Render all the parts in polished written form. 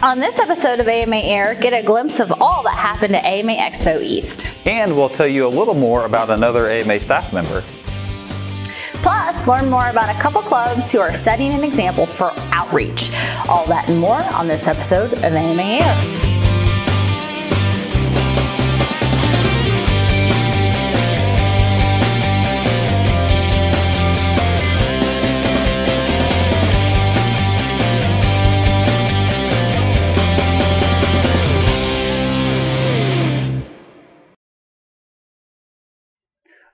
On this episode of AMA Air, get a glimpse of all that happened at AMA Expo East. And we'll tell you a little more about another AMA staff member. Plus, learn more about a couple clubs who are setting an example for outreach. All that and more on this episode of AMA Air.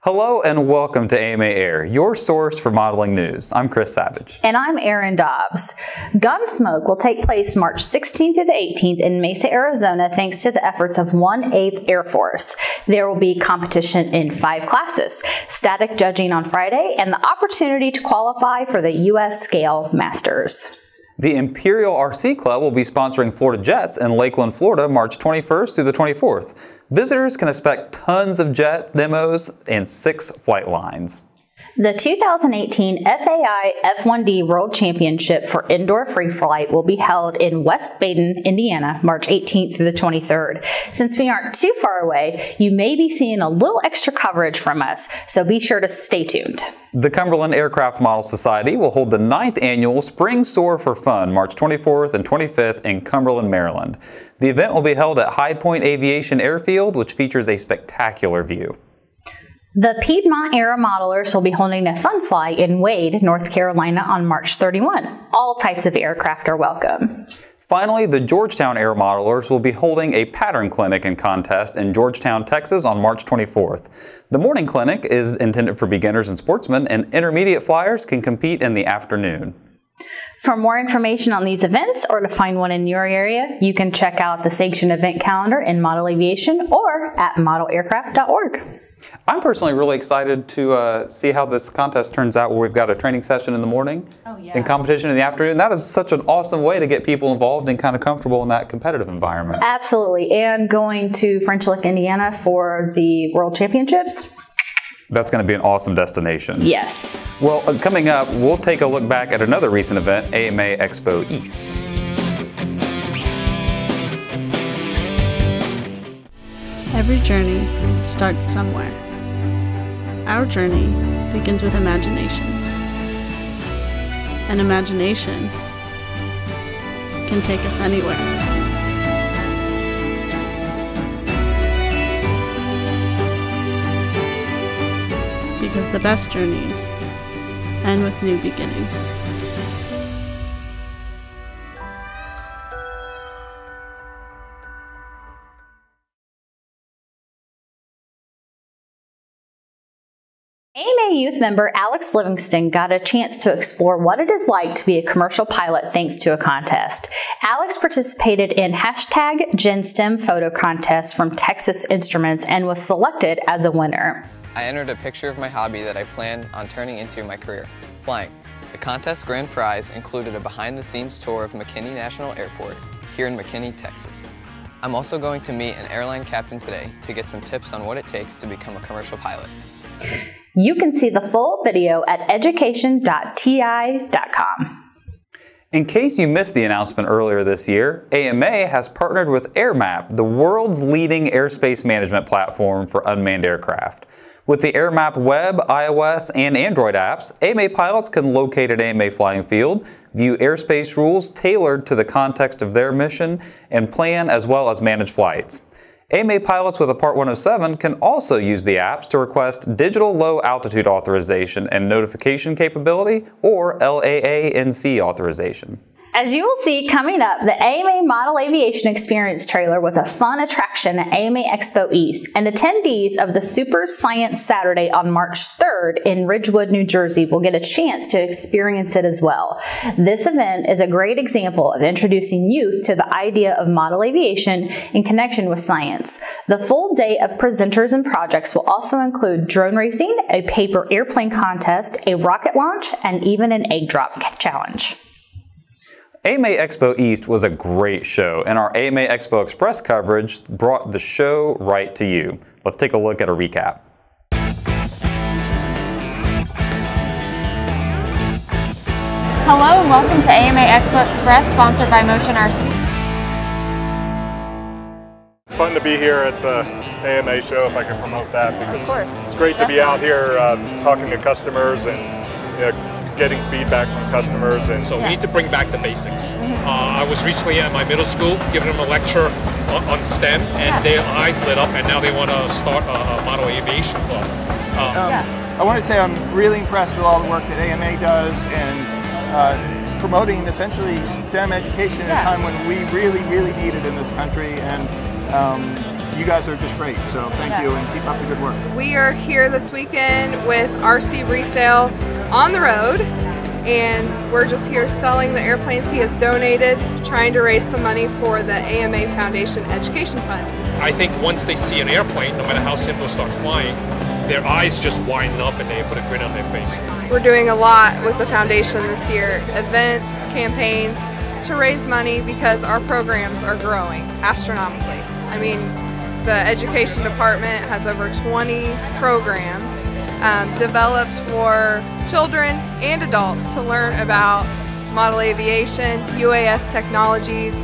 Hello and welcome to AMA Air, your source for modeling news. I'm Chris Savage. And I'm Erin Dobbs. Gunsmoke will take place March 16th through the 18th in Mesa, Arizona, thanks to the efforts of 1/8th Air Force. There will be competition in 5 classes, static judging on Friday, and the opportunity to qualify for the U.S. Scale Masters. The Imperial RC Club will be sponsoring Florida Jets in Lakeland, Florida, March 21st through the 24th. Visitors can expect tons of jet demos and 6 flight lines. The 2018 FAI F1D World Championship for Indoor Free Flight will be held in West Baden, Indiana, March 18th through the 23rd. Since we aren't too far away, you may be seeing a little extra coverage from us, so be sure to stay tuned. The Cumberland Aircraft Model Society will hold the 9th annual Spring Soar for Fun, March 24th and 25th in Cumberland, Maryland. The event will be held at High Point Aviation Airfield, which features a spectacular view. The Piedmont Aero Modelers will be holding a fun fly in Wade, North Carolina on March 31. All types of aircraft are welcome. Finally, the Georgetown Aero Modelers will be holding a pattern clinic and contest in Georgetown, Texas on March 24th. The morning clinic is intended for beginners and sportsmen, and intermediate flyers can compete in the afternoon. For more information on these events or to find one in your area, you can check out the sanctioned event calendar in Model Aviation or at modelaircraft.org. I'm personally really excited to see how this contest turns out, where we've got a training session in the morning and competition in the afternoon. That is such an awesome way to get people involved and kind of comfortable in that competitive environment. Absolutely. And going to French Lick, Indiana for the World Championships. That's going to be an awesome destination. Yes. Well, coming up, we'll take a look back at another recent event, AMA Expo East. Every journey starts somewhere. Our journey begins with imagination. And imagination can take us anywhere. Because the best journeys end with new beginnings. AMA youth member Alex Livingston got a chance to explore what it is like to be a commercial pilot thanks to a contest. Alex participated in #GenStem photo contest from Texas Instruments and was selected as a winner. I entered a picture of my hobby that I plan on turning into my career, flying. The contest grand prize included a behind-the-scenes tour of McKinney National Airport here in McKinney, Texas. I'm also going to meet an airline captain today to get some tips on what it takes to become a commercial pilot. You can see the full video at education.ti.com. In case you missed the announcement earlier this year, AMA has partnered with AirMap, the world's leading airspace management platform for unmanned aircraft. With the AirMap web, iOS, and Android apps, AMA pilots can locate an AMA flying field, view airspace rules tailored to the context of their mission, and plan as well as manage flights. AMA pilots with a Part 107 can also use the apps to request digital low altitude authorization and notification capability, or LAA-NC authorization. As you will see coming up, the AMA Model Aviation Experience trailer was a fun attraction at AMA Expo East, and attendees of the Super Science Saturday on March 3rd in Ridgewood, New Jersey will get a chance to experience it as well. This event is a great example of introducing youth to the idea of model aviation in connection with science. The full day of presenters and projects will also include drone racing, a paper airplane contest, a rocket launch, and even an egg drop challenge. AMA Expo East was a great show, and our AMA Expo Express coverage brought the show right to you. Let's take a look at a recap. Hello and welcome to AMA Expo Express, sponsored by Motion RC. fun to be here at the AMA show, if I can promote that, because it's great to be out here talking to customers and getting feedback from customers. And so we need to bring back the basics. I was recently at my middle school giving them a lecture on STEM, and their eyes lit up, and now they want to start a model aviation club. I want to say I'm really impressed with all the work that AMA does and promoting essentially STEM education at a time when we really need it in this country. And you guys are just great, so thank you and keep up the good work. We are here this weekend with RC Resale on the road, and we're just here selling the airplanes he has donated, trying to raise some money for the AMA Foundation Education Fund. I think once they see an airplane, no matter how simple it starts flying, their eyes just widen up and they put a grin on their face. We're doing a lot with the foundation this year, events, campaigns, to raise money because our programs are growing astronomically. I mean, the education department has over 20 programs developed for children and adults to learn about model aviation, UAS technologies,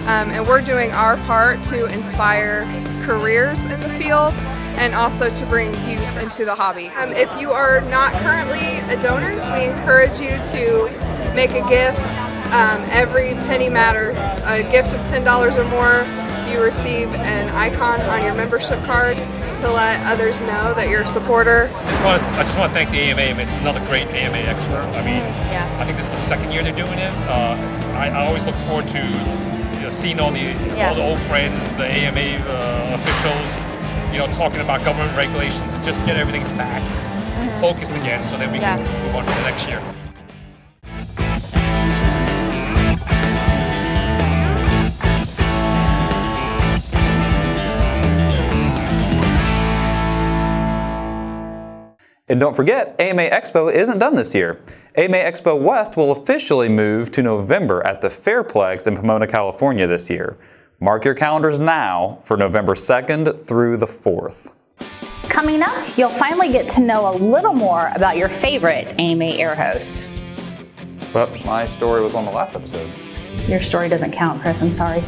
and we're doing our part to inspire careers in the field and also to bring youth into the hobby. If you are not currently a donor, we encourage you to make a gift. Every penny matters. A gift of $10 or more, you receive an icon on your membership card to let others know that you're a supporter. I just want to thank the AMA. It's another great AMA Expo. I mean, I think this is the second year they're doing it. I always look forward to seeing all the old friends, the AMA officials, talking about government regulations, and just get everything back focused again, so then we can move on to the next year. And don't forget, AMA Expo isn't done this year. AMA Expo West will officially move to November at the Fairplex in Pomona, California this year. Mark your calendars now for November 2nd through the 4th. Coming up, you'll finally get to know a little more about your favorite AMA air host. But my story was on the last episode. Your story doesn't count, Chris, I'm sorry.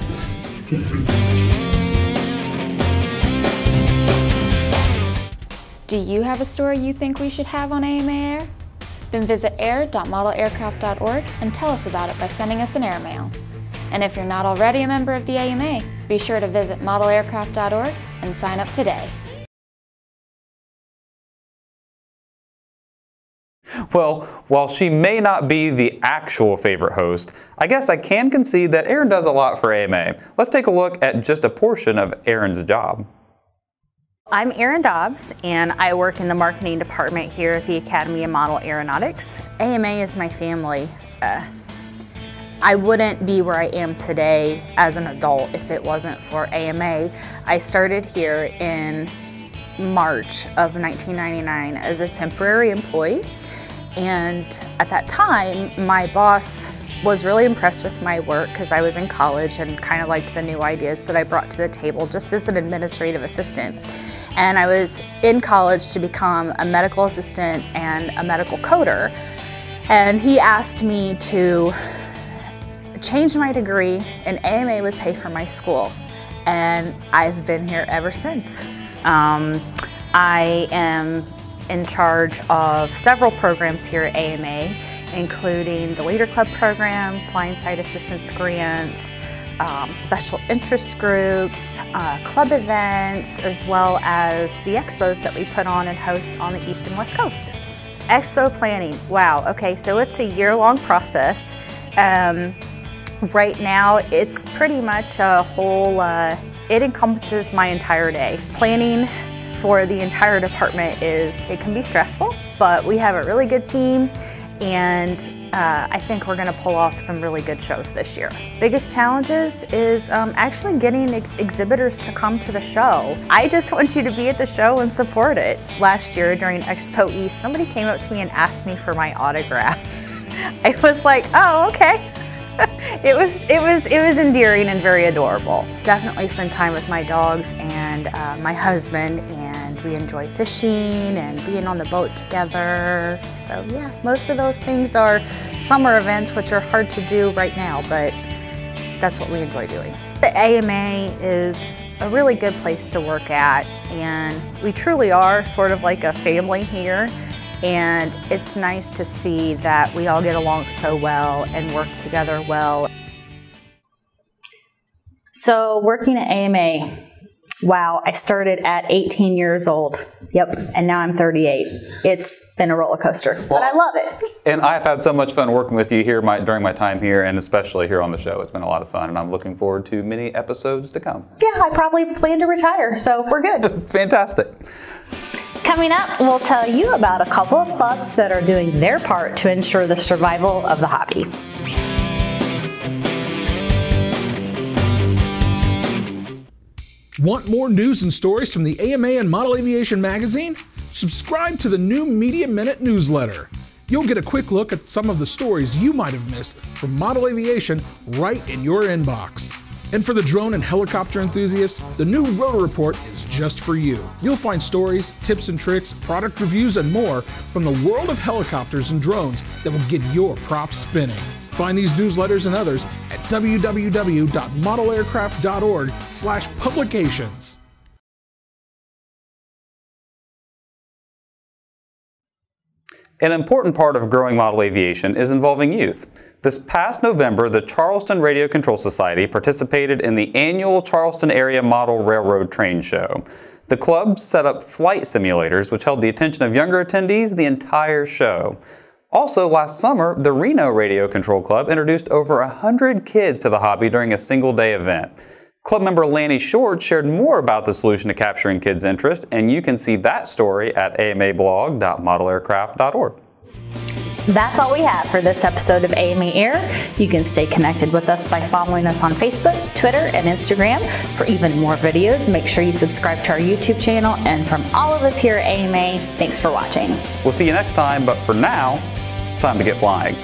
Do you have a story you think we should have on AMA Air? Then visit air.modelaircraft.org and tell us about it by sending us an airmail. And if you're not already a member of the AMA, be sure to visit modelaircraft.org and sign up today. Well, while she may not be the actual favorite host, I guess I can concede that Erin does a lot for AMA. Let's take a look at just a portion of Erin's job. I'm Erin Dobbs, and I work in the marketing department here at the Academy of Model Aeronautics. AMA is my family. I wouldn't be where I am today as an adult if it wasn't for AMA. I started here in March of 1999 as a temporary employee, and at that time my boss was really impressed with my work because I was in college and kind of liked the new ideas that I brought to the table just as an administrative assistant. And I was in college to become a medical assistant and a medical coder. And he asked me to change my degree, and AMA would pay for my school. And I've been here ever since. I am in charge of several programs here at AMA, including the Leader Club program, Flying Site Assistance Grants, special interest groups, club events, as well as the expos that we put on and host on the East and West Coast. Expo planning, wow, okay, so it's a year-long process. Right now, it's pretty much a whole, it encompasses my entire day. Planning for the entire department it can be stressful, but we have a really good team, and I think we're gonna pull off some really good shows this year. Biggest challenges is actually getting exhibitors to come to the show. I just want you to be at the show and support it. Last year during Expo East, somebody came up to me and asked me for my autograph. I was like, oh, okay. It was endearing and very adorable. Definitely spend time with my dogs and my husband, and we enjoy fishing and being on the boat together. So yeah, most of those things are summer events, which are hard to do right now, but that's what we enjoy doing. The AMA is a really good place to work at, and we truly are sort of like a family here, and it's nice to see that we all get along so well and work together well. So working at AMA, wow, I started at 18 years old. Yep, and now I'm 38. It's been a roller coaster, but I love it. And I've had so much fun working with you here during my time here, and especially here on the show. It's been a lot of fun, and I'm looking forward to many episodes to come. Yeah, I probably plan to retire, so we're good. Fantastic. Coming up, we'll tell you about a couple of clubs that are doing their part to ensure the survival of the hobby. Want more news and stories from the AMA and Model Aviation magazine? Subscribe to the new Media Minute newsletter. You'll get a quick look at some of the stories you might have missed from Model Aviation right in your inbox. And for the drone and helicopter enthusiasts, the new Rotor Report is just for you. You'll find stories, tips and tricks, product reviews, and more from the world of helicopters and drones that will get your props spinning. Find these newsletters and others at www.modelaircraft.org/publications. An important part of growing model aviation is involving youth. This past November, the Charleston Radio Control Society participated in the annual Charleston Area Model Railroad Train Show. The club set up flight simulators, which held the attention of younger attendees the entire show. Also, last summer, the Reno Radio Control Club introduced over 100 kids to the hobby during a single-day event. Club member Lanny Short shared more about the solution to capturing kids' interest, and you can see that story at amablog.modelaircraft.org. That's all we have for this episode of AMA Air. You can stay connected with us by following us on Facebook, Twitter, and Instagram. For even more videos, make sure you subscribe to our YouTube channel. And from all of us here at AMA, thanks for watching. We'll see you next time, but for now, it's time to get flying.